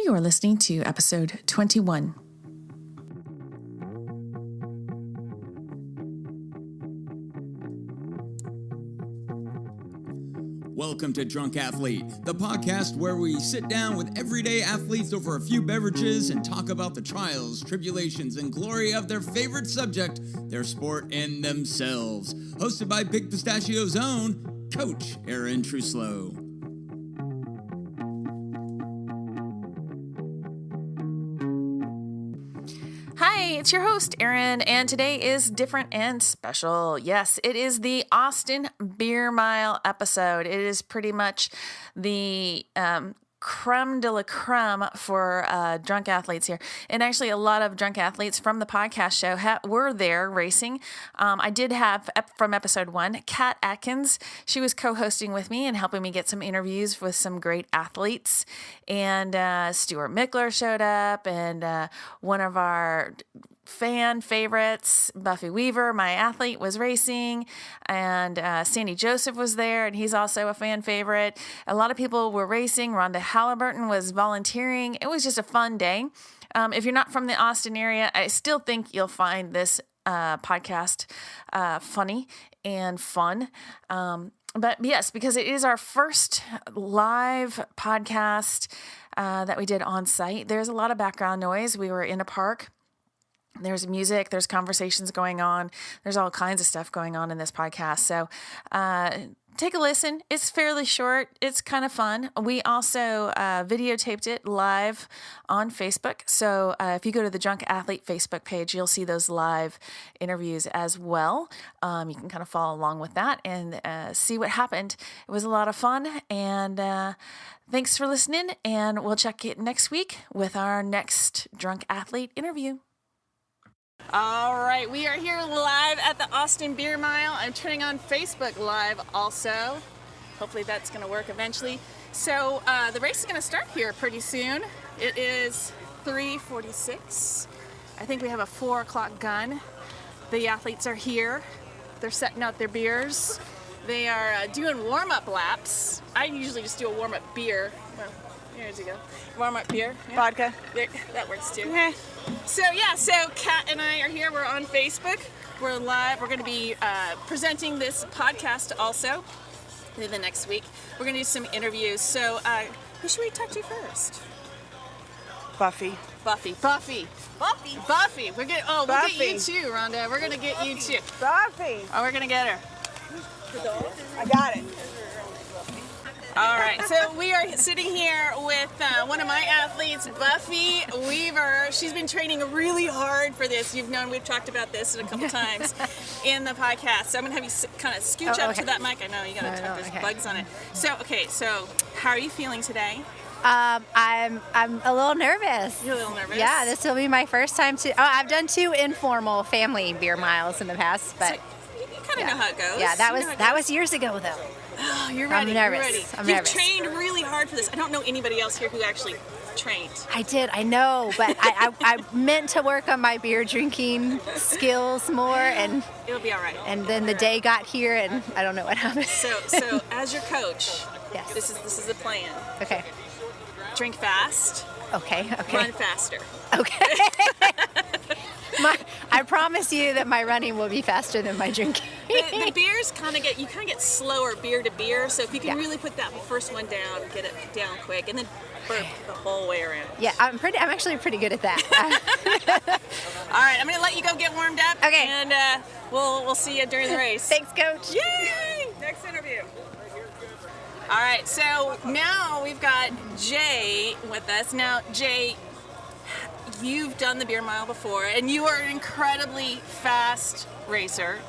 You are listening to episode 21. Welcome to Drunk Athlete, the podcast where we sit down with everyday athletes over a few beverages and talk about the trials, tribulations, and glory of their favorite subject, their sport, and themselves. Hosted by Big Pistachio's own Coach Aaron Truslow. Hi, it's your host, Erin, and today is different and special. Yes, it is the Austin Beer Mile episode. It is pretty much the creme de la creme for drunk athletes here. And actually, a lot of drunk athletes from the podcast show were there racing. I did have, from episode 1, Kat Adkins. She was co-hosting with me and helping me get some interviews with some great athletes. And Stewart Mickler showed up, and one of our fan favorites, Buffy Weaver, my athlete, was racing, and Sandy Joseph was there, and he's also a fan favorite. A lot of people were racing. Rhonda Halliburton was volunteering. It was just a fun day. If you're not from the Austin area, I still think you'll find this podcast funny and fun. But yes, because it is our first live podcast that we did on site. There's a lot of background noise. We were in a park. There's music, there's conversations going on. There's all kinds of stuff going on in this podcast. So take a listen. It's fairly short. It's kind of fun. We also videotaped it live on Facebook. So if you go to the Drunk Athlete Facebook page, you'll see those live interviews as well. You can kind of follow along with that and see what happened. It was a lot of fun. And thanks for listening. And we'll check it next week with our next Drunk Athlete interview. All right, we are here live at the Austin Beer Mile. I'm turning on Facebook Live also. Hopefully that's going to work eventually. So the race is going to start here pretty soon. It is 3:46. I think we have a 4 o'clock gun. The athletes are here. They're setting out their beers. They are doing warm-up laps. I usually just do a warm-up beer. Well, here you go. Warm-up beer. Yeah. Vodka. That works too. Yeah. So Kat and I are here. We're on Facebook. We're live. We're going to be presenting this podcast also in the next week. We're going to do some interviews. So who should we talk to first? Buffy. We're going we'll get you too, Rhonda. We're going to get you too. Buffy. Oh, we're going to get her. I got it. All right, so we are sitting here with one of my athletes, Buffy Weaver. She's been training really hard for this. You've known we've talked about this a couple times in the podcast. So I'm gonna have you kind of scooch up to that mic. I know you gotta talk. There's bugs on it. So how are you feeling today? I'm a little nervous. You're a little nervous? Yeah, this will be my first time I've done 2 informal family beer miles in the past, but so you kind of know how it goes. Yeah, that was years ago though. Oh, you're ready. I'm nervous. You're ready. I'm You've nervous. trained really hard for this. I don't know anybody else here who actually trained. I did, I know, but I meant to work on my beer drinking skills more, and it'll be all right. And then the day got here, and I don't know what happened. So as your coach, yes. This is the plan. Okay. Drink fast. Okay. Run faster. Okay. I promise you that my running will be faster than my drinking. The beers you get slower beer to beer. So if you can really put that first one down, get it down quick, and then burp the whole way around. Yeah, I'm actually pretty good at that. All right, I'm gonna let you go get warmed up. Okay. And we'll see you during the race. Thanks, Coach. Yay! Next interview. All right, so now we've got Jay with us. Now, Jay, you've done the beer mile before, and you are an incredibly fast racer.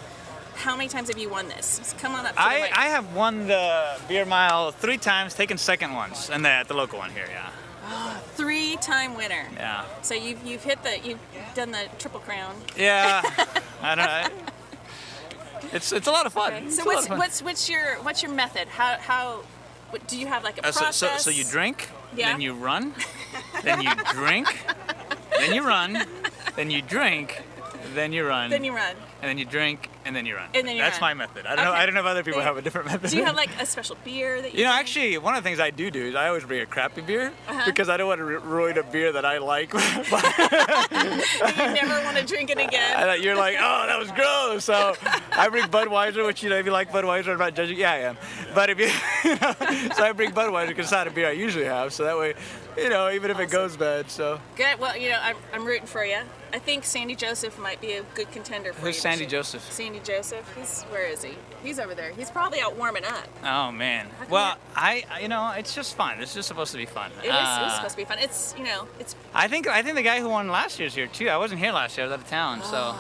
How many times have you won this? Just come on up. I have won the beer mile 3 times, taken second once, and at the local one here, yeah. Oh, 3-time winner. Yeah. So you've done the Triple Crown. Yeah. I don't know. It's a lot of fun. Okay. So what's your method? How do you have like a process? So you drink, yeah. Then you run, then you drink, then you run, then you drink, then you run. Then you run. And then you drink, And then you run. And then you That's run. my method. I don't know if other people have a different method. Do you have like a special beer that you You know, drink? actually, one of the things I do is I always bring a crappy beer because I don't want to ruin a beer that I like. You never want to drink it again. You're like, oh, that was gross. So I bring Budweiser, which, you know, if you like Budweiser, I'm not judging. Yeah, I am. But if you, so I bring Budweiser because it's not a beer I usually have. So that way, you know, even if it goes bad, so. Good. Well, you know, I'm rooting for you. I think Sandy Joseph might be a good contender for you. Who's this Sandy year. Joseph? Sandy Joseph. Where is he? He's over there. He's probably out warming up. Oh, man. come Well, you know, it's just fun. It's just supposed to be fun. It's supposed to be fun. It's, you know, it's. I think the guy who won last year's here, too. I wasn't here last year. I was out of town, so.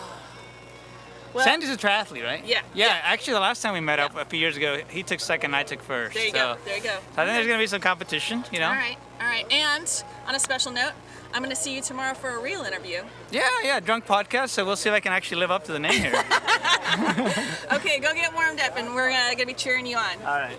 Well, Sandy's a triathlete, right? Yeah. Yeah, actually, the last time we met up a few years ago, he took second, I took first. There you so. go. There you go. So I think there's going to be some competition, you know? All right. All right. And on a special note, I'm going to see you tomorrow for a real interview. Yeah, drunk podcast, so we'll see if I can actually live up to the name here. Okay, go get warmed up, and we're going to be cheering you on. All right.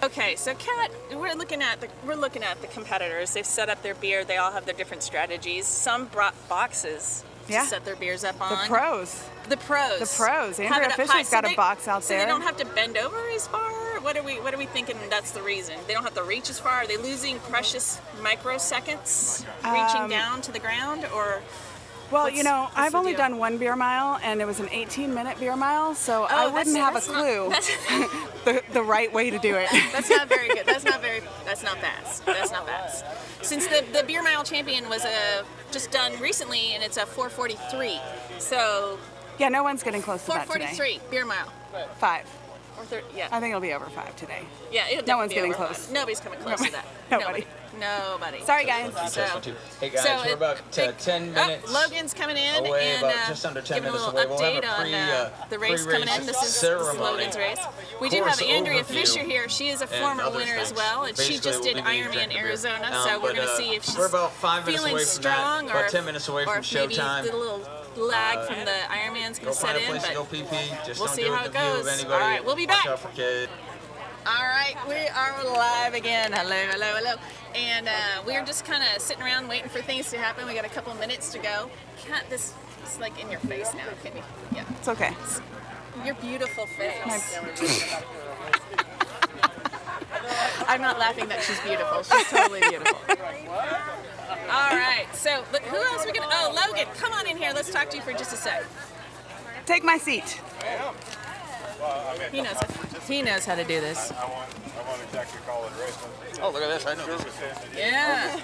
Okay, so Kat, we're looking at the competitors. They've set up their beer. They all have their different strategies. Some brought boxes Yeah. to set their beers up on. The pros. The pros. The pros. Have Andrea it up Fisher's high. got So a box out so there. they don't have to bend over as far? What are we thinking that's the reason? They don't have to reach as far? Are they losing precious microseconds reaching down to the ground, or? Well, What's- you know, what's I've the only deal? done one beer mile, and it was an 18-minute beer mile, so I wouldn't have a that's not- clue that's- the right way to do it. That's not very good. That's not fast. That's not fast. Since the beer mile champion was just done recently, and it's a 4:43. So Yeah, no one's getting close to that today. 4:43 beer mile. 5. Or 30, yeah. I think it'll be over 5 today. Yeah. It'll No one's definitely getting be over close. 5. Nobody's coming close to that. Nobody. Nobody. Sorry, guys. So, Hey guys, we're about 10 minutes Logan's coming in away, and about just under 10 give a minutes little away. We'll have update a on the race coming in. This is ceremony. Logan's race. We do have Course Andrea overview Fisher here. She is a former other winner as things. well, and she Basically, just did we'll be Ironman drinking beer. Arizona. So we're But, going to see if she's we're about 5 minutes feeling away from that, strong, or about 10 minutes away or from if maybe showtime. the little lag from the Ironman's Go going to set find a in. place to go But pee pee. Just we'll don't see do how it it in the view goes. of anybody. All right, we'll be Watch back. out for kids. all right, we are live again. Hello. And we're just kind of sitting around waiting for things to happen. We got a couple minutes to go. Kat, this is like in your face now. Can you? Yeah. It's okay. Your beautiful face. I'm not laughing that she's beautiful. She's totally beautiful. All right. So, look, who else are we gonna? Oh, Logan, come on in here. Let's talk to you for just a sec. Take my seat. He knows. He knows how to do this. Oh, look at this. I know this. Yeah.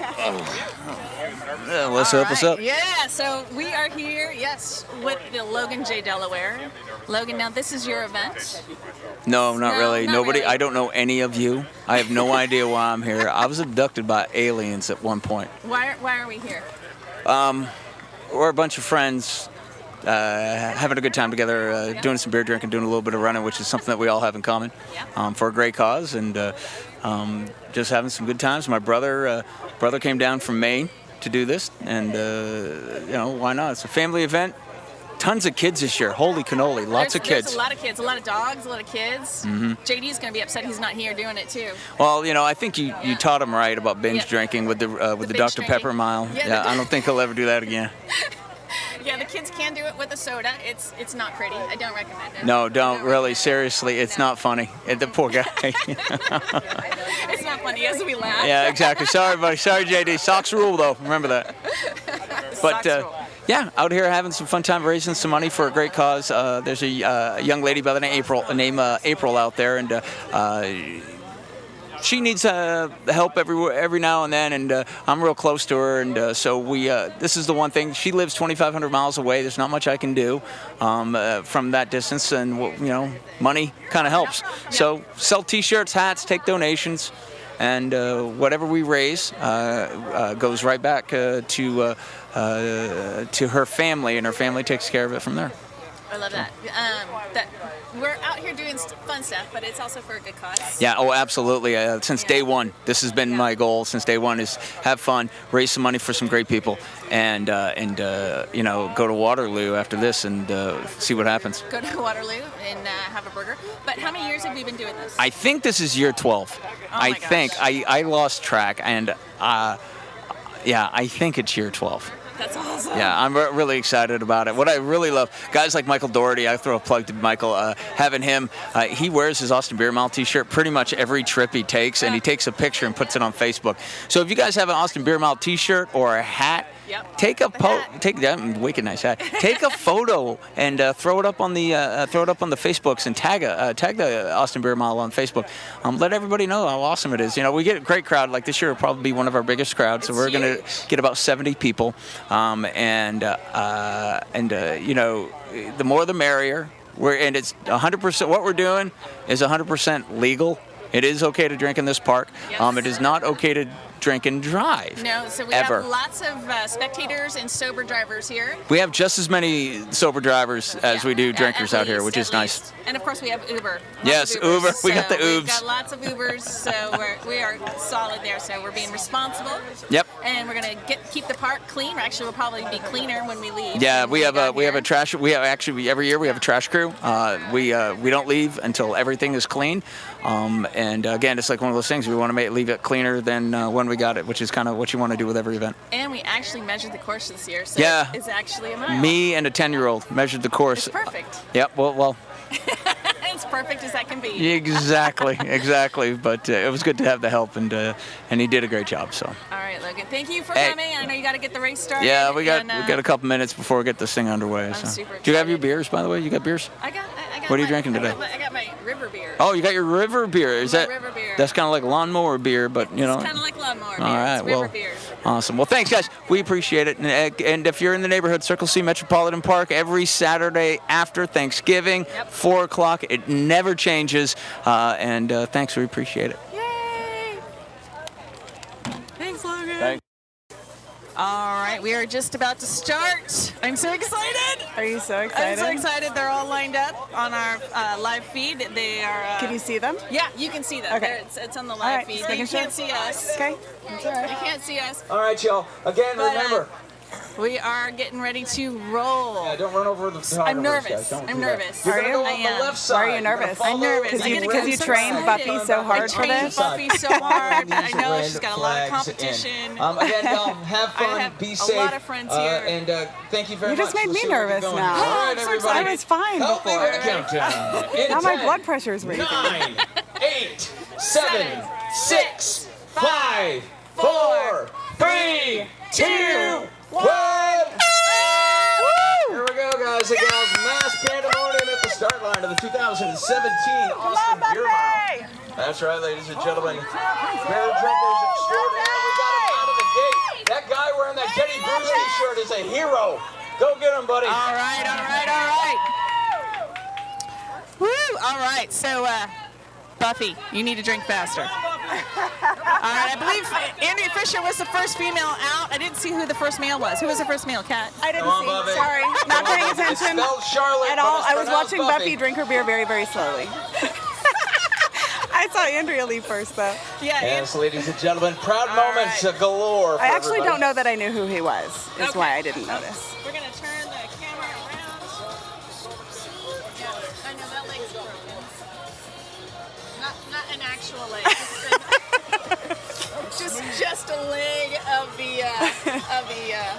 What's All up? What's right. up? Yeah. So we are here. Yes, with the Logan J. Delaware. Logan, now this is your event. No, not No, really. not Nobody. really. I don't know any of you. I have no idea why I'm here. I was abducted by aliens at one point. Why are we here? We're a bunch of friends having a good time together, doing some beer drinking, doing a little bit of running, which is something that we all have in common, for a great cause, and just having some good times. My brother came down from Maine to do this, and why not? It's a family event. Tons of kids this year. Holy cannoli, lots of There's kids. a lot of kids, a lot of dogs, a lot of kids. JD's going to be upset he's not here doing it too. Well, I think you taught him right about binge Yeah. drinking with the binge Dr. Pepper drinking. mile. Yeah, I don't think he'll ever do that again. Yeah, the kids can do it with a soda. It's not pretty. I don't recommend it. No, don't really. recommend it. Seriously, it's No. not funny. The poor guy. It's not funny as we laugh. Yeah, exactly. Sorry, buddy. Sorry, JD. Socks rule, though. Remember that. But Socks rule. yeah, out here having some fun time raising some money for a great cause. There's a young lady by the name April out there, and she needs help every now and then, and I'm real close to her, and so we. This is the one thing. She lives 2,500 miles away. There's not much I can do from that distance, and money kind of helps. So sell T-shirts, hats, take donations, and whatever we raise goes right back to her family, and her family takes care of it from there. I love that. That we're out here doing fun stuff, but it's also for a good cause. Yeah, oh, absolutely. Since day one, this has been my goal since day one, is have fun, raise some money for some great people, and go to Waterloo after this and see what happens. Go to Waterloo and have a burger. But how many years have we been doing this? I think this is year 12. my I gosh. think. I lost track, and I think it's year 12. That's awesome. Yeah, I'm really excited about it. What I really love, guys like Michael Doherty, I throw a plug to Michael, having him, he wears his Austin Beer Mile t-shirt pretty much every trip he takes, and he takes a picture and puts it on Facebook. So if you guys have an Austin Beer Mile t-shirt or a hat, take a take that wicked nice hat. Take a photo and throw it up on the Facebooks and tag the Austin Beer Mile on Facebook. Let everybody know how awesome it is. You know, we get a great crowd. Like this year, will probably be one of our biggest crowds. So we're gonna get about 70 people, and you know, the more the merrier. And it's 100%. What we're doing is 100% legal. It is okay to drink in this park. Yes. It is not okay to drink and drive. No, so we ever. have lots of spectators and sober drivers here. We have just as many sober drivers as we do drinkers out here, which is nice. And of course, we have Uber. Yes, Lots of Ubers. Uber. We got the We've Ubers. got lots of Ubers, so we are solid there. So we're being responsible. Yep. And we're gonna keep the park clean. Actually, we'll probably be cleaner when we leave. Yeah, we have a trash. We have actually every year we have a trash crew. We don't leave until everything is clean. And again, it's like one of those things. We want to leave it cleaner than when we got it, which is kind of what you want to do with every event. And we actually measured the course this year, so Yeah. it's actually a mile. Me and a 10-year-old measured the course. It's perfect. Yep. Well. It's perfect as that can be. Exactly. But it was good to have the help, and he did a great job. So. All right, Logan. Thank you for coming. I know you got to get the race started. Yeah, we got a couple minutes before we get this thing underway. I'm So. super Do you have your excited. beers, by the way? You got beers? I got What are you my- drinking today? I got my river beer. Oh, you got your river beer. Is My that? river beer. That's kind of like lawnmower beer, but you know. It's kind of like lawnmower beer. All right, It's river well, beer. awesome. Well, thanks, guys. We appreciate it. And if you're in the neighborhood, Circle C Metropolitan Park every Saturday after Thanksgiving, 4 o'clock. It never changes. And thanks. We appreciate it. Yay! Thanks, Logan. Thanks. All right, we are just about to start. I'm so excited. Are you so excited? I'm so excited. They're all lined up on our live feed. They are. Can you see them? Yeah, you can see them. Okay. It's on the live All right, feed. just But you making can't sure. see us. Okay. That's all right. You can't see us. All right, y'all. Again, But, remember. We are getting ready to roll. Don't run over the I'm nervous. I'm nervous. Are you? I am. Why are you nervous? I'm nervous. Because you trained Buffy so hard for I trained this? Buffy so hard. I know she's got a lot of competition. Again, y'all, have fun, I have be a safe. lot of friends here. And thank you very You much. just made We'll me see where we're nervous going. now. All right, I'm so everybody. I was fine Help me before. with the countdown. In Now my 10, blood pressure is raising. 9, 8, 7, 6, 5, 4, 3, 2, 1. Here we go, guys and gals. Mass pandemonium at the start line of the 2017 Austin Beer Mile. That's right, ladies and gentlemen. Beer drinkers extraordinary. We got him out of the gate. That guy wearing that Teddy Bruschi shirt is a hero. Go get him, buddy. All right. Woo! All right. So, Buffy, you need to drink faster. All right. I believe Andrea Fisher was the first female out. I didn't see who the first male was. Who was the first male, Kat? I didn't Come on, see. Buffy. Sorry. Not Come on, paying Buffy. It's attention spelled Charlotte, at all. but it's I was pronounced watching Buffy Buffy drink her beer very, very slowly. I saw Andrea leave first, though. Yeah. Yes, ladies and gentlemen, proud All moments right. galore. For I actually everybody. don't know that I knew who he was. Is Okay. why I didn't notice. We're gonna turn the camera around. Yeah, I know that leg's broken. Not an actual leg. Just a leg of the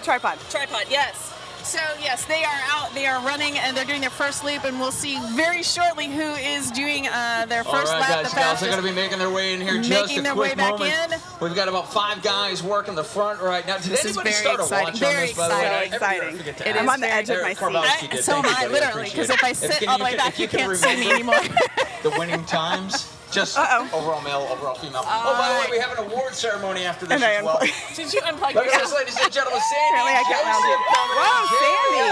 Tripod. tripod. Yes. So yes, they are out. They are running and they're doing their first loop, and we'll see very shortly who is doing their first All right, lap. guys, The gals, they're fastest. going to be making their way in here just Making a their quick way back moment. in. We've got about 5 guys working the front right now. Did This is anybody very start a exciting. watch Very on this, by the way? exciting. Every year I Exciting. forget to It ask. I'm on the edge of my Eric seat. Karbowski did. So Thank am you, I, buddy. literally, appreciate because it. if I sit all the way back, you can't see me remember anymore. The winning times. Just overall male, overall female. Oh, by the way, we have an award ceremony after this And I as well. Did you unplug Look at this, yourself? ladies and gentlemen. Sandy Apparently I got round Joseph it. coming in. Whoa, Sandy.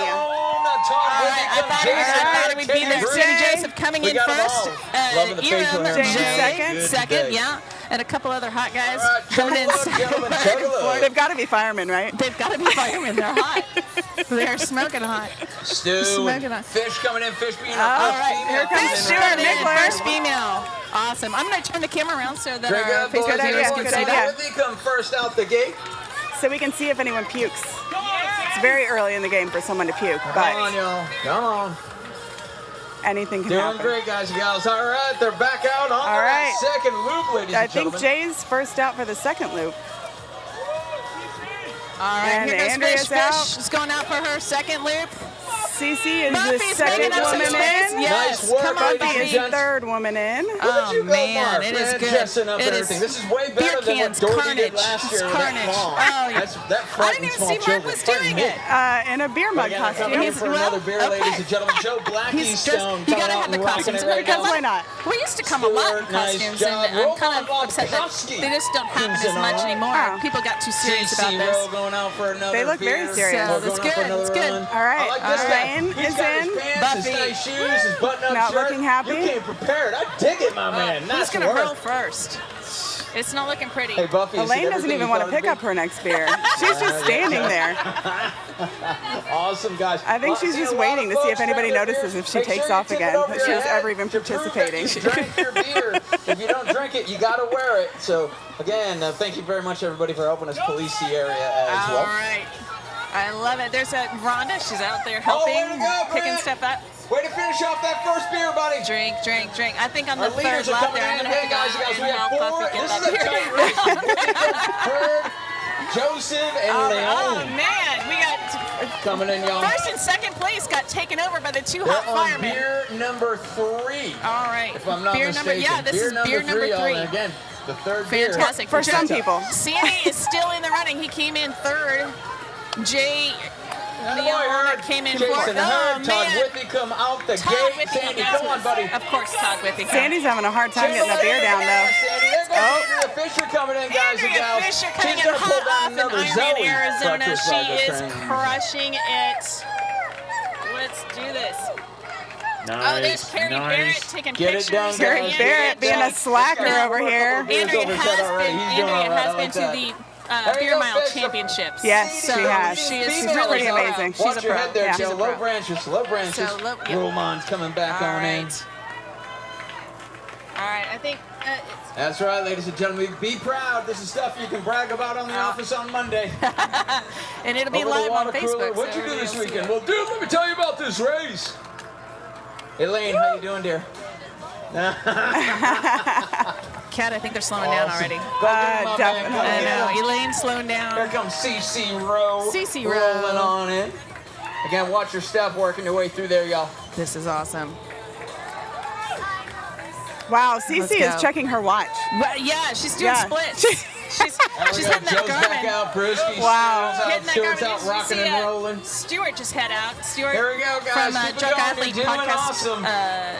I thought it would be there. Sandy Joseph coming We in got 'em first. all. Loving the facial hair. James Good second. day. Yeah. And a couple other hot guys All right, coming in chug a look, gentlemen, chug a look. They've got to be firemen, right? They've got to be firemen. They're hot. They're smoking hot. Stu, Smoking on. Fish coming in, Fish being All our right, first here female comes coming in. Stewart Coming in, Mickler. first female. Awesome. I'm going to turn the camera around so that Drink our up, boys. Facebook idea, viewers good can see idea. that. Dorothy come first out the gate. So we can see if anyone pukes. It's very early in the game for someone to puke, Come on, but y'all. Come on. anything can Doing happen. great, guys and gals. All right, they're back out on All right. that second loop, ladies I and think gentlemen. Jay's first out for the second loop. All right, And here goes Andrea's Fish. out. Fish is going out for her second loop. Cece is the Buffy's second making up some woman space. in. Yes, Nice work, come on, ladies and Buffy is Buffy. the third woman in. Look at you go, man, Mark. it is Man, good. dressing up It and is everything. This is way beer better than what cans, Dorothy carnage. did last year It's with that carnage. mom. Oh, yeah. That I frightened didn't even small see Mark children. was doing it. In a beer mug Again, costume. coming in He's- for well, another beer, okay. ladies and gentlemen. Joe He's Blackie-Stone dressed. You gotta coming out have the and rocking costumes. it right Because now. why not? We used to come a lot in Stewart, nice costumes, job. and I'm kind of Roman upset that Volkanovski they just don't happen cruising as much on. anymore. Wow. People got too serious CC about this. Rowe going out for another They look very beer. serious. So Going that's out for good. another That's good. run. All right. I like this guy. Lane He's is got in. his pants, his Buffy. nice shoes, his button-up Not shirt. looking happy. You came prepared. I dig it, my man. Who's Nice gonna work. hurl first? It's not looking pretty. Hey, Buffy, is it Elaine doesn't everything even you want thought to pick it'd up her next beer. She's just standing there. be? Awesome, guys. I think Well, she's I've just seen a lot waiting of to see if folks anybody grab their notices beer. if she Make takes sure you off tip it again, over that your she was head ever even to prove that participating. You drank your beer. If you don't drink it, you got to wear it. So, again, thank you very much, everybody, for helping us police the area as well. All right. I love it. There's a Rhonda. She's out there Oh, way helping, to go, picking Grant. stuff up. Way to finish off that first beer, buddy. Drink, drink, drink. I think on the Our third leaders are lap coming there, I'm in. going to have Hey, to go guys, out we and have help four. Buffy get This that is a beer. tight race. Bird, Joseph, and Oh, Leon man. We got coming in, y'all. first and second place got taken over by the two They're hot on firemen. beer number 3. All right. If I'm not beer mistaken. number, yeah, this is beer number 3, y'all. 3. And again, the third Fantastic. For some people. Sandy is still in the running. He came in third. Jay Leon came in fourth. Jason Oh, Hurd, Todd man. Whitney come out the Todd gate. Whitney Sandy, comes come on, buddy. Of course, Todd Whitney. Sandy's having a hard time getting the beer down, though. Sandy, there goes Andrea Fisher coming in, guys and Andrea gals. Fisher coming She's in gonna pull hot off down in another Iram, Zoe. Arizona. Breakfast She Burger is train. crushing it. Let's do this. Nice, Oh, there's Carrie nice. Barrett taking Get pictures. it down, guys. Carrie Get Barrett it being down. a slacker This guy's over working here. a couple of beers Andrea over his head already. He's doing all right. I has like been to that. the There you beer go, mile Fish. championships. Yes, So she has. She is Female really pretty pro. amazing. She's Watch a your pro. head there, Yeah. Joe. She's a Low pro. branches, low branches. So low- yep. Roman's coming back All on in. right. All right, I think it's That's right, ladies and gentlemen. Be proud. This is stuff you can brag about on the office on Monday. and it'll be Over live the on water cooler. Facebook. What'd so you do this everybody will see weekend? it. Well, dude, let me tell you about this race. Elaine, how you doing, dear? Kat, I think they're slowing down Awesome. already. Go get him, my man. definitely. Go I get him. know. Elaine's slowing Here down. comes CC Rowe. CC Rowe. Rolling on in. Again, watch your step working your way through there, y'all. This is awesome. Wow, Let's Cece is go. checking her watch. Well, yeah, she's doing Yeah. splits. She's There we she's go. hitting that Joe's back Garmin. out. Brewski's Wow. Hitting that Stewart's Garmin. out Did you rocking see, and rolling. Stewart just head out. Stewart Here we go, guys. from Keep it Drunk going. Athlete You're doing Podcast, awesome.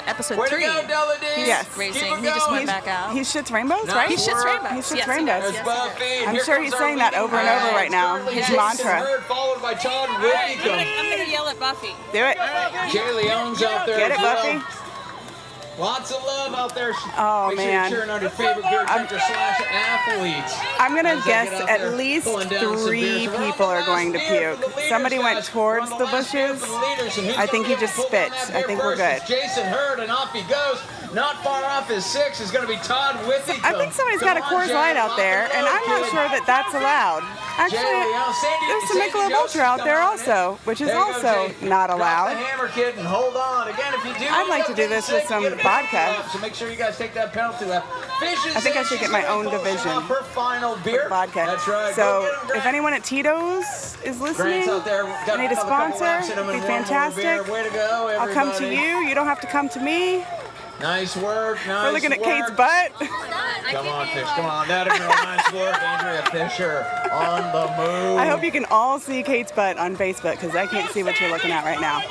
episode Way 3. to go, Della D. He's Yes. racing. Keep it He just going. went back out. He shits rainbows, Nice right? He shits work. rainbows. He shits Yes, rainbows. There's Yes, Buffy. and I'm here sure comes he's our saying that leading over and over man. right now. Currently His Jason mantra. Hurd, followed by Todd All Whitney. right, I'm gonna yell at Buffy. Do it. Jay Leon's out there Get as it, well. Buffy. Lots of love out there. Oh, Make man. sure you're cheering on your favorite beer drinker slash athletes. I'm going to As they guess get out at there least pulling down some 3 beers. We're on people the are last going to beer for the puke. leaders, Somebody went guys. towards We're on the last beer bushes. for the leaders, and who's I think gonna he be just able to pull down spit. that I beer think we're first? good. It's Jason Hurd, and off he goes. Not far off his 6 is going to be Todd Whitney. I think somebody's got a Coors Light out there, and I'm not sure that that's allowed. Actually, there's some Mickler Ultra out there also, which is also not allowed. Drop the hammer, kid, and hold on. Again, if you do, I'd like to do this with some vodka. So make sure you guys take that penalty lap. I think I should get my own division. Her final beer. Vodka. That's right. So Go get 'em, Grant. if anyone at Tito's is listening, Grant's out there. Got need a another couple sponsor, laps in him be and one more fantastic. beer. Way to go, everybody. I'll come to you. You don't have to come to me. Nice work. Nice We're looking at work. Kate's butt. Come on, Fish. Come on. That is nice work. Andrea Fisher on the move. I hope you can all see Kate's butt on Facebook because I can't see what you're looking at right now.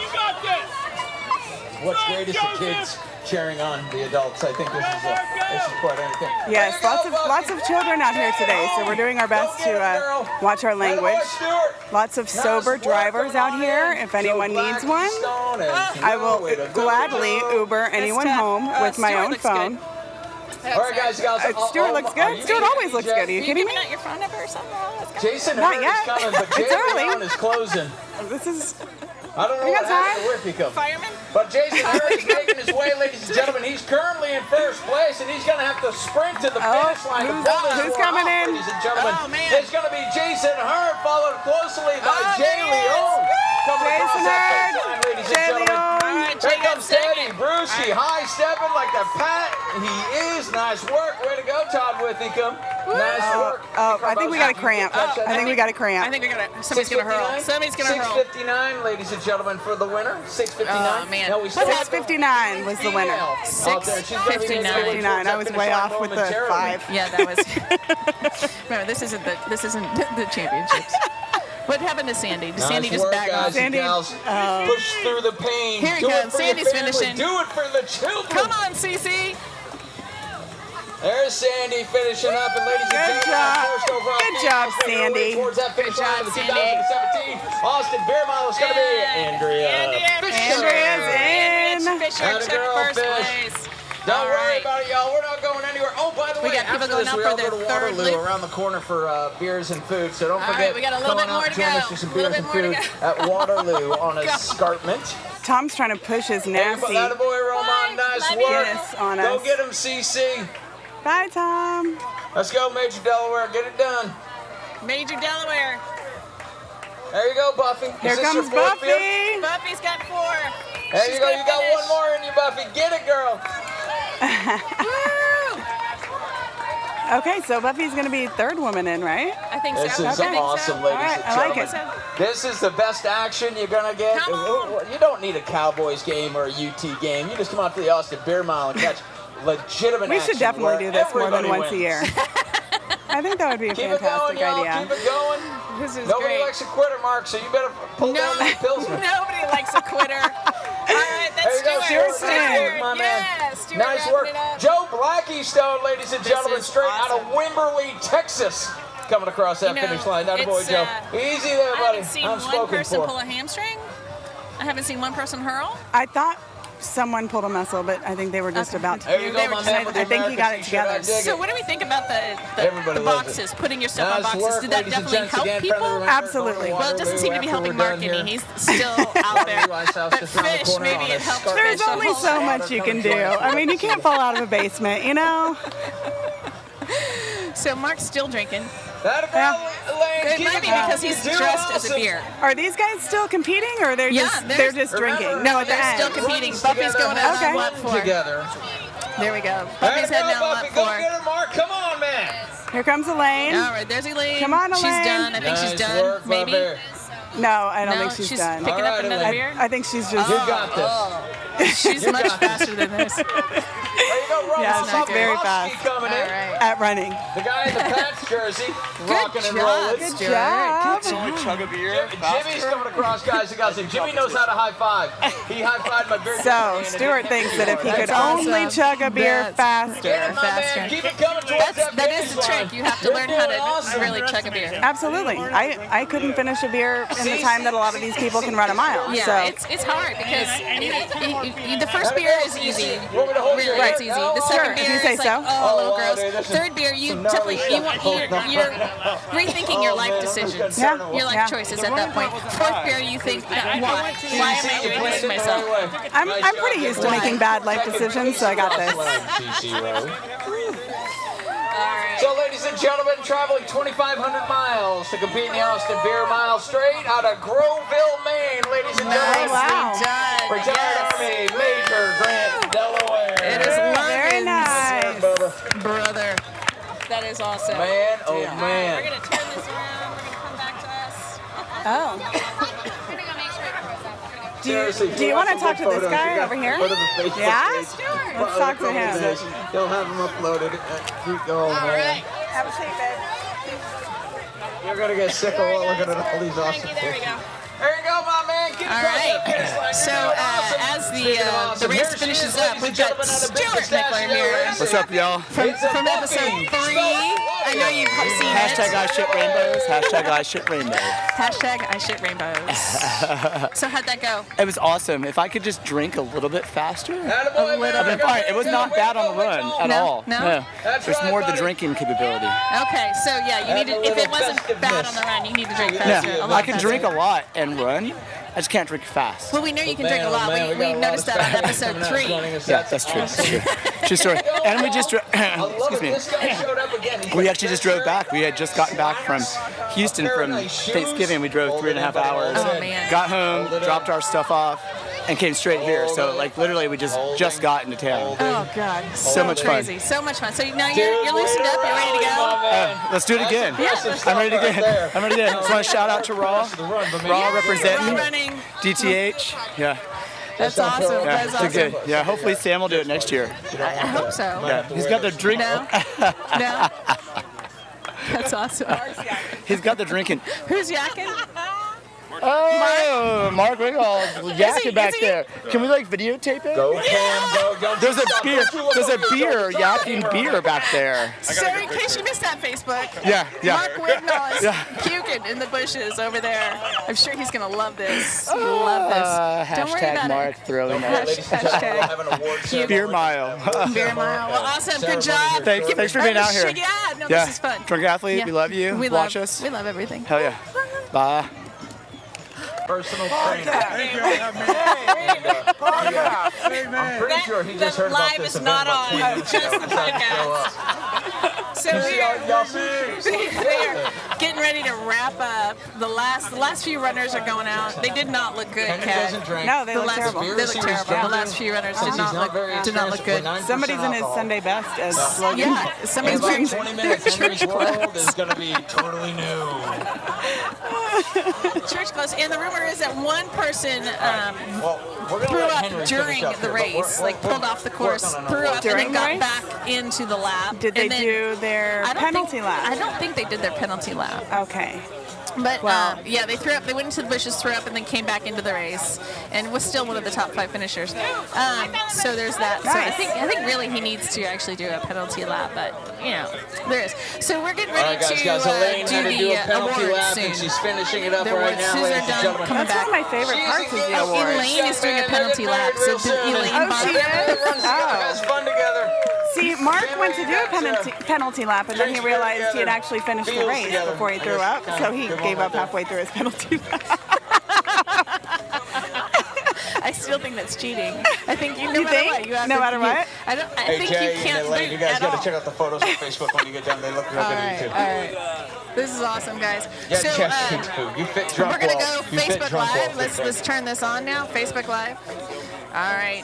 What's great is the kids cheering on the adults. I think this is quite anything. Yes, lots of children out here today, so we're doing our best to watch our language. Lots of sober drivers out here. If anyone needs one, I will gladly Uber anyone home with my own phone. All right, guys. Stuart looks good. Stuart always looks good. Are you kidding me? Giving out your phone number or something? Jason Not Hurd yet. is coming, but It's Jay early. Leon is closing. This is. I don't know We what got happened time. to Whitfield. Fireman? But Jason Hurd is making his way, ladies and gentlemen. He's currently in first place, and he's going to have to sprint to the finish line. to pull this who's one coming off, in? Ladies and gentlemen, Oh, man. it's going to be Jason Hurd, followed closely by Oh, Jay there he is. Leon. Coming across Jason that Hurd, finish line, ladies and Jay gentlemen. Leon. All right, Here Jay got comes Daddy second. Bruce. she high-stepping like the Pat. He is. Nice work. Way to go, Todd Withicum. Nice work. I think we got a cramp. I think we got a cramp. I think we got somebody's gonna hurl. Somebody's gonna hurl. 6:59, ladies and gentlemen, for the winner. 6:59. Oh, man. No, we still have 6:59 was the winner. 6:59. I was way off with the 5. Yeah, that was. Remember, this isn't the championships. What happened to Sandy? Did Sandy just back off? Sandy, push through the pain. Here he Do it comes. for your Sandy's family. finishing. Do it for the children. Come on, Cece. There's Sandy finishing up, and ladies and Good gentlemen, job. first overall Good job, Sandy. towards that finish Good line job, of the Sandy. 2017 Austin Beer Mile is going to be Andrea Fisher. Andrea's in. Fisher Atta took girl, first Fish. place. Don't All worry right. about it, y'all. We're not going anywhere. Oh, by the way, got people after going this, out we for all their go to third Waterloo loop. around the corner for beers and food. So don't All forget, right, we got a little come bit on more out, to join go. us for some A little beers bit and more to food at Waterloo on escarpment. Tom's trying to push his nasty That boy, Roman, nice Love you. work. Guinness on Go us. get him, CC. Bye, Tom. Let's go, Major Delaware. Get it done. Major Delaware. There you go, Buffy. Here Is this your comes fourth field? Buffy. Buffy's got 4. There She's you go. gonna You got finish. one more in you, Buffy. Get it, girl. Woo! Okay, so Buffy's going to be third woman in, right? I think This so. is I think awesome, so. ladies All right, and I like gentlemen. it. This is the best action you're going to get. Come on. You don't need a Cowboys game or a UT game. You just come out to the Austin Beer Mile and catch legitimate We action. should definitely do this more than everybody once a wins. year. I think that would be a Keep it going, fantastic y'all. idea. Keep it going. This is Nobody great. likes a quitter, Mark, so you better pull down that Pilsner. Nobody likes a quitter. All right, There that's you go, Stewart. Stewart, my man. Yeah, Stewart Nice wrapping work. it up. Joe Blackystone, ladies and gentlemen, is straight out of awesome. Wimberley, Texas, coming across that You know, finish line. That boy, it's, Joe. Easy there, I buddy. haven't seen I'm one spoken person for. pull a hamstring. I haven't seen one person hurl. I thought someone pulled a muscle, but I think they were just about to. There you They go, were my just- man. with the I think he got it American t-shirt. I together. dig So it. what do we think about the Everybody loves boxes, it. putting your stuff on Nice boxes? work, Did that ladies and definitely gents. help Again, people? friendly Absolutely. Well, it doesn't seem to be After we're helping done marketing. here. He's still out there. Levi's house But just around the fish, corner maybe on it a helps scarf. There's fish a only whole so lot. much you can do. I mean, you can't fall out of a basement, you know? So Mark's still drinking. That Lane, It keep might be going. because he's You're dressed doing as a awesome. beer. Are these guys still competing, or they're Yeah, just they're- they're just drinking? No, at the they're still end. competing. Runs Buffy's together, going out Okay. on lap 4. Together. There we go. There Buffy's you heading go, out on Buffy. lap Go 4. get her, Mark. Come on, man. Here comes Elaine. All right, there's Elaine. Come on, She's Elaine. done. I think she's Nice done. work, Maybe. Buffy. No, I don't No, think she's picking done. All up right, another Elaine. beer. I think she's just. You got this. She's much faster than this. There you go, Roman Yeah, she's very Sopkowski fast. coming All in. right. At running. The guy in the Pats jersey, rocking and job, rolling. Good Stewart. job. Chug a beer. Jimmy's coming across, guys. You guys, Jimmy knows how to high five. He high fived my beer. So Stewart thinks that if he could only chug a beer faster. Get it, my faster. man. Keep it coming towards that That is finish the trick. line. You have to You're learn how doing to awesome. really chug a beer. Absolutely. I couldn't finish a beer in the time that a lot of these people can run a mile. Yeah, So it's hard because the first beer is easy. Want me to hold your Really, hand? it's easy. The Sure, second if beer you say is like, so. oh, a little Oh, wow, gross. dude, this is Third beer, you some definitely gnarly you're rethinking your life decisions, Yeah. your life Yeah. choices at that point. Fourth beer, you think, why? Why am I doing this to myself? I'm pretty used to making bad life decisions, so I got this. So, ladies and gentlemen, traveling 2,500 miles to compete in the Austin Beer Mile straight out of Groveville, Maine, ladies and gentlemen. wow. Done. Retired Yes. Army Major Grant Delaware. It is Very Logan's nice. brother. That is awesome. Man, oh We're man. gonna turn this around. We're gonna come back to us. Oh. Seriously, Do you want to talk to this photos. guy You got over here? photo of the Facebook Yeah? page. Let's talk to him. He'll have them uploaded. Keep going, All man. right. Have a seat, babe. You're gonna get sick of looking at all these awesome Thank you. There we pictures. go. There you go, my man. Keep All across that right. finish line. You're So doing awesome. as Speaking of the awesome, race here she finishes is, up, ladies we've and got gentlemen, on the big Stewart pistachio Mickler here. racing. What's up, y'all? From episode 3. I know you've seen Hashtag it. I shit rainbows. Hashtag I shit rainbows. Hashtag I shit rainbows. So how'd that go? It was awesome. If I could just drink a little bit faster, Attaboy, man. I've been fine. It was not bad on the run at No? all. No? That's There's right, more the buddy. drinking capability. Okay, so yeah, you need to. Add a If it little wasn't bad festiveness. on the run, you need to drink No, faster. a lot I can faster. drink a lot and run. I just can't drink fast. Well, we know you can Man, drink a oh, lot. man, We got a lot noticed of that on Spanish episode coming out 3. joining us. Yeah, that's true. That's true. True story. And we just, I love excuse it. me. This guy showed up again. He's We got actually just that drove shirt. back. We had just gotten back from Houston from Nice shoes. Thanksgiving. We drove Hold 3.5 it in, hours. Oh, man. Got home, Hold it dropped up. our stuff off, and came straight here. So like literally we just got into town. Oh God, So much fun. crazy, so much fun. So now you're loosened up, you're ready to go. Let's do it again. I'm ready to again. I'm ready to again. Just want to shout out to Raw. Raw representing running. DTH. Yeah. That's awesome. Yeah, That's it's awesome. good. Yeah, hopefully Sam will do it next year. I hope so. Yeah, he's got the drink. No. No. That's awesome. He's got the drinking. Who's yakking? Oh, Mark Wingall yakking back is he? there. Can we like videotape it? Go, Cam, go. There's a beer yakking beer back there. So in case you missed that Facebook, Yeah. Mark Wignall is Yeah. puking in the bushes over there. I'm sure he's gonna love this. Love this. Don't worry Hashtag about Mark throwing it. it. Hashtag Beer mile. Beer mile. Well, awesome. Good job. Thanks for being out here. Yeah. No, Yeah. this is fun. Drunk Athlete, Yeah. we love you. We Watch love us. We love everything. Hell yeah. Bye. Personal trainer. I'm pretty sure he just heard about this event about 20 minutes ago. Just the podcast. So we are getting ready to wrap up. The last few runners are going out. They did not look good, Kat. No, they look last, terrible. They look terrible. The last few runners did not look good. Somebody's in his Sunday best as Logan. Yeah, somebody's In wearing about 20 minutes, Henry's world is going to be totally new. church clothes. And the rumor is that one person Well, we're going to threw let up Henry during finish up the here, but race, like pulled off the course, working on threw up, and During then got the race? back into the lap. Did they And then- do their I don't penalty think, lap? I don't think they did their penalty lap. Okay. But Wow. yeah, they threw up. They went into the bushes, threw up, and then came back into the race, and was still one of the top 5 finishers. So there's that. So I Nice. think really he needs to actually do a penalty lap, but there is. So we're getting All ready right, guys, Elaine to had do to do a the penalty awards lap, soon. and she's finishing it up The right awards, now, soon as ladies they're and done, gentlemen. coming That's back. one of my favorite parts of the Oh, awards. Elaine is doing a penalty lap. So Real soon. Elaine Oh, Bob- she is? Runs together, has fun together. See, Mark went to do a penalty lap, and then he realized he had actually finished the race before he threw up, so he gave up halfway through his penalty lap. I still think that's cheating. I think no You matter think? what, you have No to, matter what? I think Jay you can't and Elaine, lose you guys at got all. to check out the photos on Facebook when you get done. They look real All good right, too. all right. This is awesome, guys. Yeah, So chest food. You fit drunk we're gonna well. go You fit Facebook drunk well. Live. Let's turn this on now. Facebook Live. All right.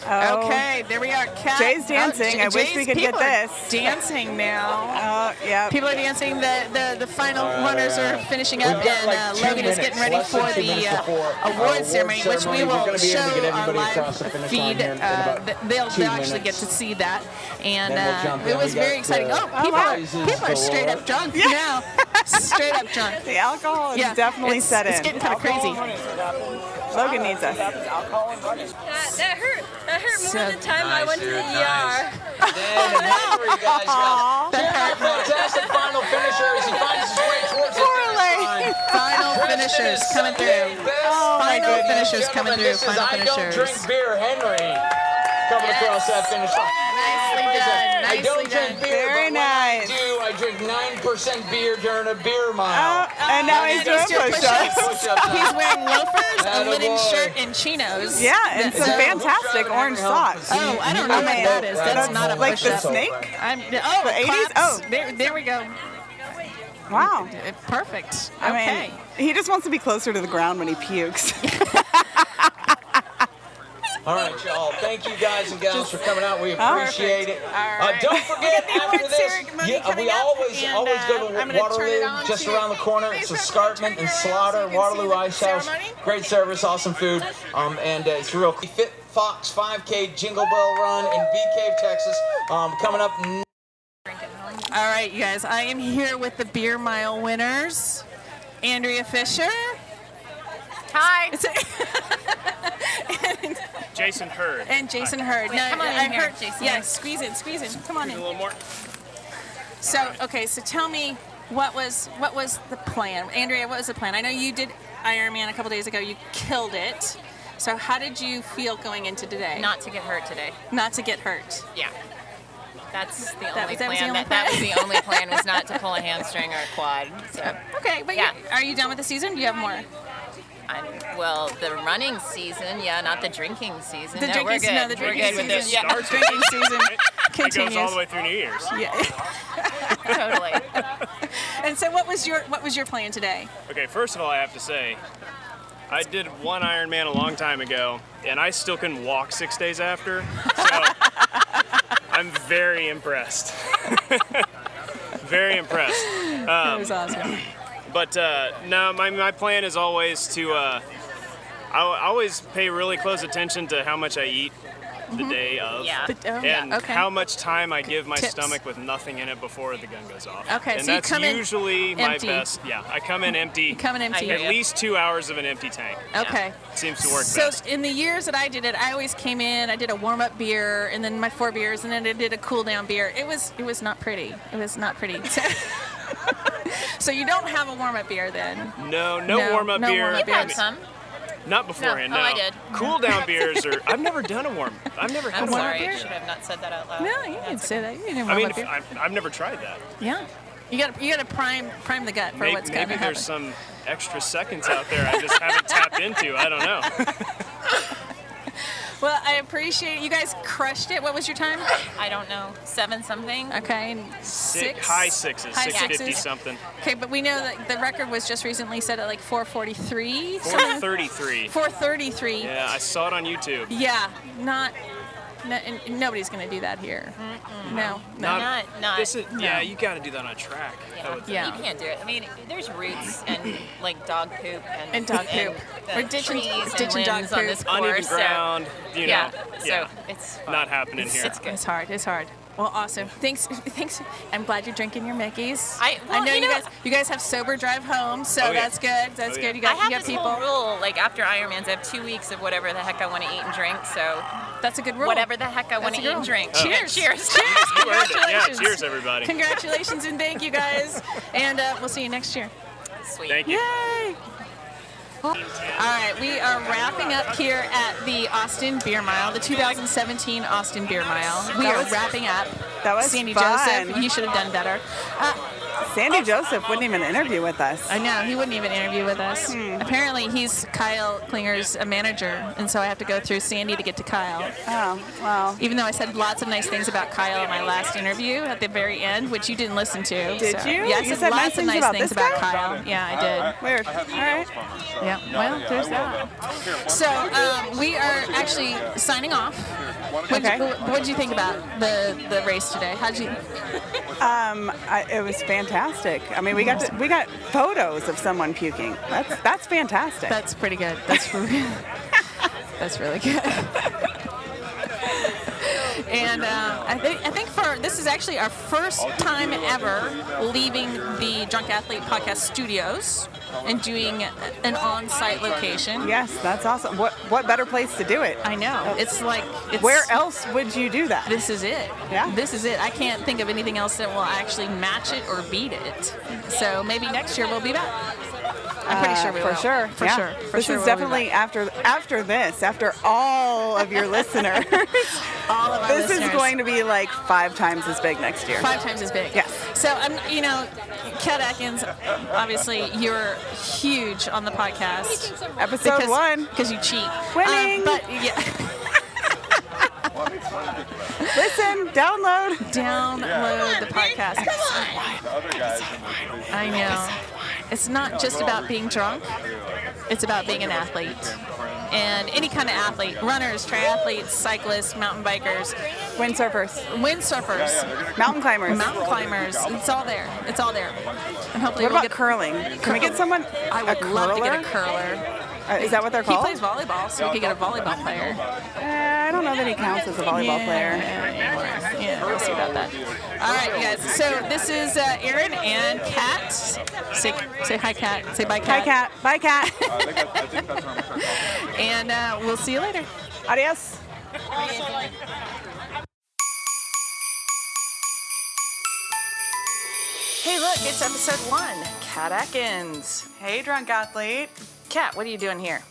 Oh. Okay, there we are. Kat. Jay's dancing. I wish we could get people are this. Dancing now. Oh, yeah. People are dancing. The final runners are finishing up, We've got, and like, 2 Logan is getting ready minutes, for less than 2 the minutes before award ceremony, which we We're will gonna be able show to get our everybody live across the finish feed. line here in about They'll 2 actually get minutes. to see that, and Then we'll jump it in. was We very got, exciting. wow. People are straight up drunk now. Straight up drunk. The alcohol is Yeah, definitely it's, set in. It's getting kind of crazy. Logan needs us. That hurt. That hurt more So- than the time I went to the ER. Fantastic final finisher as he finds his way towards the finish line. Final finishers coming through. Final finishers coming through. This is Final I don't finishers. drink beer, Henry, coming across that finish line. Nicely done. I don't drink beer, Very but nice. when I do, I drink 9% beer during a beer mile. And now he's doing push-ups. Push-ups. He's wearing loafers, a linen Attaboy. shirt, and chinos. Yeah, and some So- fantastic orange socks. Oh, I don't know what that is. That's not a Like the push-up. snake? The 80s? Oh. There we go. Wow. Perfect. I Okay. mean, he just wants to be closer to the ground when he pukes. All right, y'all. Thank you guys and gals for coming out. We appreciate it. All right. Don't forget We got the after awards this, ceremony coming we up, always and, go to I'm gonna turn it Waterloo, on just to around the corner. It's Escarpment and Slaughter, Waterloo Ice House. ceremony. Great service, awesome food, and it's real. Fit Fox 5K Jingle Bell Run in Bee Cave, Texas, coming up. All right, you guys. I am here with the Beer Mile winners, Andrea Fisher. Hi. Jason Hurd. And Jason Hurd. No, come on in I here, heard Jason. Yeah, squeeze in. Come on A in. little more. So, okay, so tell me what was the plan? Andrea, what was the plan? I know you did Ironman a couple days ago. You killed it. So how did you feel going into today? Not to get hurt today. Not to get hurt. Yeah. That's the That only was the plan. only That was plan? the only plan, was not to pull a hamstring or a quad. So, Okay, but Yeah. are you done with the season? Do you have more? well, the running season, yeah, not the drinking season. The no, drinking we're good. no, the we're drinking good with season. this. Yeah, Starts Drinking season It goes continues. all the way through New Year's. Yeah. totally. And so what was your plan today? Okay, first of all, I have to say, I did one Ironman a long time ago, and I still couldn't walk 6 days after. So I'm very impressed. Very impressed. That was awesome. But no, my plan is always to. I always pay really close attention to how much I eat the day of, and how much time I give my stomach with nothing in it before the gun goes off. Okay, and so you that's come in usually my empty. best. Yeah, I come in empty. At least 2 hours of an empty tank. Okay. Seems to work So best. in the years that I did it, I always came in, I did a warm-up beer, and then my 4 beers, and then I did a cool-down beer. It was not pretty. It was not pretty. So you don't have a warm-up beer then? No warm-up beer. Warm-up You've had beers. some. Not beforehand. No. No. Oh, I did. Cool down beers are. I've never done a warm. I've never had I'm a warm sorry. beer. I should have not said that out loud. No, you didn't say that. You didn't I mean, warm-up beer. I've never tried that. Yeah. You got to prime the gut for Maybe, what's going to maybe happen. there's some extra seconds out there I just haven't tapped into. I don't know. Well, I appreciate it. You guys crushed it. What was your time? I don't know. 7 something. Okay, and 6? High sixes. High 650 sixes. something. Okay, but we know that the record was just recently set at like 4:43. 433. 4:33. Yeah, I saw it on YouTube. Yeah, and nobody's gonna do that here. No. Not. This is, yeah, you got to do that on a track. I would think. You can't do it. I mean, there's roots and like dog poop and dog poop. We're ditching dog dog on poop. this Uneven course. ground. So, You know. So it's fun. Not happening here. It's good. It's hard. It's hard. Well, awesome. Thanks. I'm glad you're drinking your Mickeys. I know you know, you guys have sober drive home, so Oh, yeah. that's good. That's Oh, good. yeah. You got I have you this got whole people. rule. Like after Ironmans, I have 2 weeks of whatever the heck I want to eat and drink. So That's a good rule. whatever the heck I want to That's a eat and good drink. rule. Cheers. Cheers. Cheers. You earned it. Yeah, Congratulations. cheers, everybody. Congratulations and thank you guys. And we'll see you next year. Sweet. Thank you. Yay! All right, we are wrapping up here at the Austin Beer Mile, the 2017 Austin Beer Mile. We are wrapping up. That was Sandy fun. Joseph, you should have done better. Sandy Joseph wouldn't even interview with us. I know, he wouldn't even interview with us. Apparently, he's Kyle Klinger's manager, and so I have to go through Sandy to get to Kyle. Oh, well. Even though I said lots of nice things about Kyle in my last interview at the very end, which you didn't listen to. Did so. you? Yeah, I You said said lots nice of nice about things this about guy? Kyle. Yeah, I did. Weird. All right. Yeah, well, there's that. So we are actually signing off. What did you think about the race today? How'd you? It was fantastic. I mean, we got photos of someone puking. That's fantastic. That's pretty good. That's really good. And I think this is actually our first time ever leaving the Drunk Athlete Podcast studios and doing an on-site location. Yes, that's awesome. What better place to do it? I know. It's like where else would you do that? This is it. Yeah. This is it. I can't think of anything else that will actually match it or beat it. So maybe next year we'll be back. I'm pretty sure we will. For sure. For yeah. sure. For this sure is we'll be definitely back. after all of your listeners. All of our This listeners. is going to be like 5 times as big next year. 5 times as big. Yes. So Kat Adkins, obviously you're huge on the podcast. Episode 1. Because you cheat. Winning. But yeah. Listen, download the podcast. I know. It's not just about being drunk. It's about being an athlete. And any kind of athlete. Runners, triathletes, cyclists, mountain bikers. Windsurfers. Mountain climbers. Mountain climbers. It's all there. It's all there. And hopefully What we'll about get curling? Can we get someone? I would love to get a curler? curler. Is that what they're He called? plays volleyball, so we could get a volleyball player. I don't know that he counts as a volleyball player. Yeah, we'll see about that. All right, you guys. So this is Aaron and Kat. Say hi, Kat. Say bye, Kat. Hi, Kat. Bye, Kat. And we'll see you later. Adios. Hey, look, it's episode 1. Kat Adkins. Hey, drunk athlete. Kat, what are you doing here?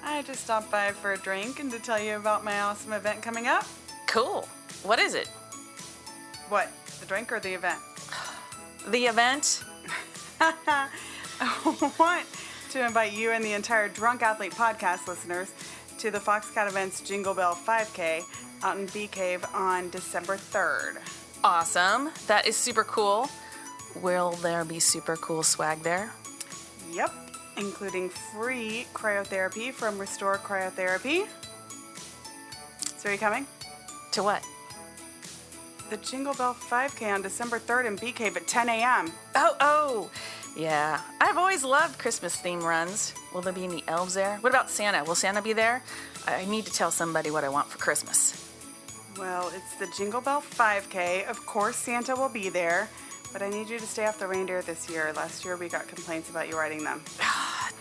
I just stopped by for a drink and to tell you about my awesome event coming up. Cool. What is it? What? The drink or the event? The event? I want to invite you and the entire Drunk Athlete podcast listeners to the Foxcat Events Jingle Bell 5K out in Bee Cave on December 3rd. Awesome. That is super cool. Will there be super cool swag there? Yep. including free cryotherapy from Restore Cryotherapy. So are you coming? To what? The Jingle Bell 5K on December 3rd in Bee Cave at 10 a.m. Oh, yeah. I've always loved Christmas theme runs. Will there be any elves there? What about Santa? Will Santa be there? I need to tell somebody what I want for Christmas. Well, it's the Jingle Bell 5K. Of course, Santa will be there, but I need you to stay off the reindeer this year. Last year, we got complaints about you riding them.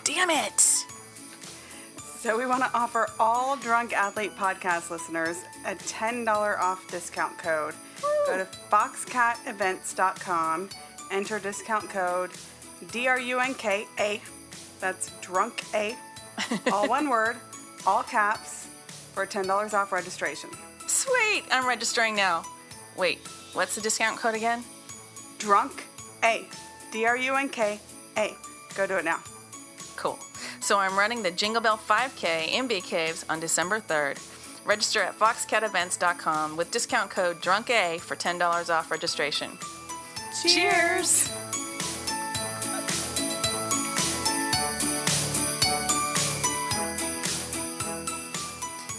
Damn it! So we want to offer all Drunk Athlete podcast listeners a $10 off discount code. Go to foxcatevents.com, enter discount code DRUNKA, that's drunk A, all one word, all caps, for $10 off registration. Sweet, I'm registering now. Wait, what's the discount code again? Drunk A, DRUNKA. Go do it now. Cool. So I'm running the Jingle Bell 5K in Bee Caves on December 3rd. Register at foxcatevents.com with discount code DRUNKA for $10 off registration. Cheers!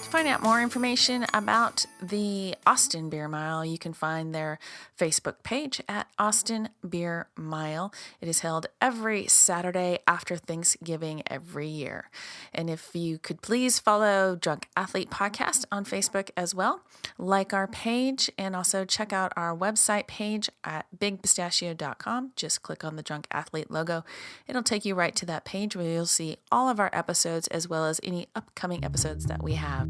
To find out more information about the Austin Beer Mile, you can find their Facebook page at Austin Beer Mile. It is held every Saturday after Thanksgiving every year. And if you could please follow Drunk Athlete Podcast on Facebook as well, like our page, and also check out our website page at bigpistachio.com. Just click on the Drunk Athlete logo. It'll take you right to that page where you'll see all of our episodes as well as any upcoming episodes that we have.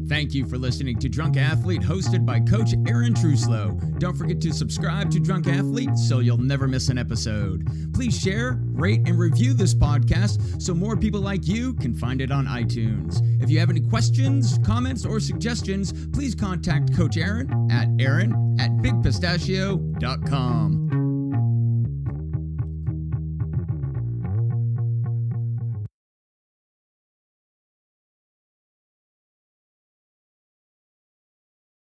Thank you for listening to Drunk Athlete, hosted by Coach Aaron Truslow. Don't forget to subscribe to Drunk Athlete so you'll never miss an episode. Please share, rate, and review this podcast so more people like you can find it on iTunes. If you have any questions, comments, or suggestions, please contact Coach Aaron at bigpistachio.com.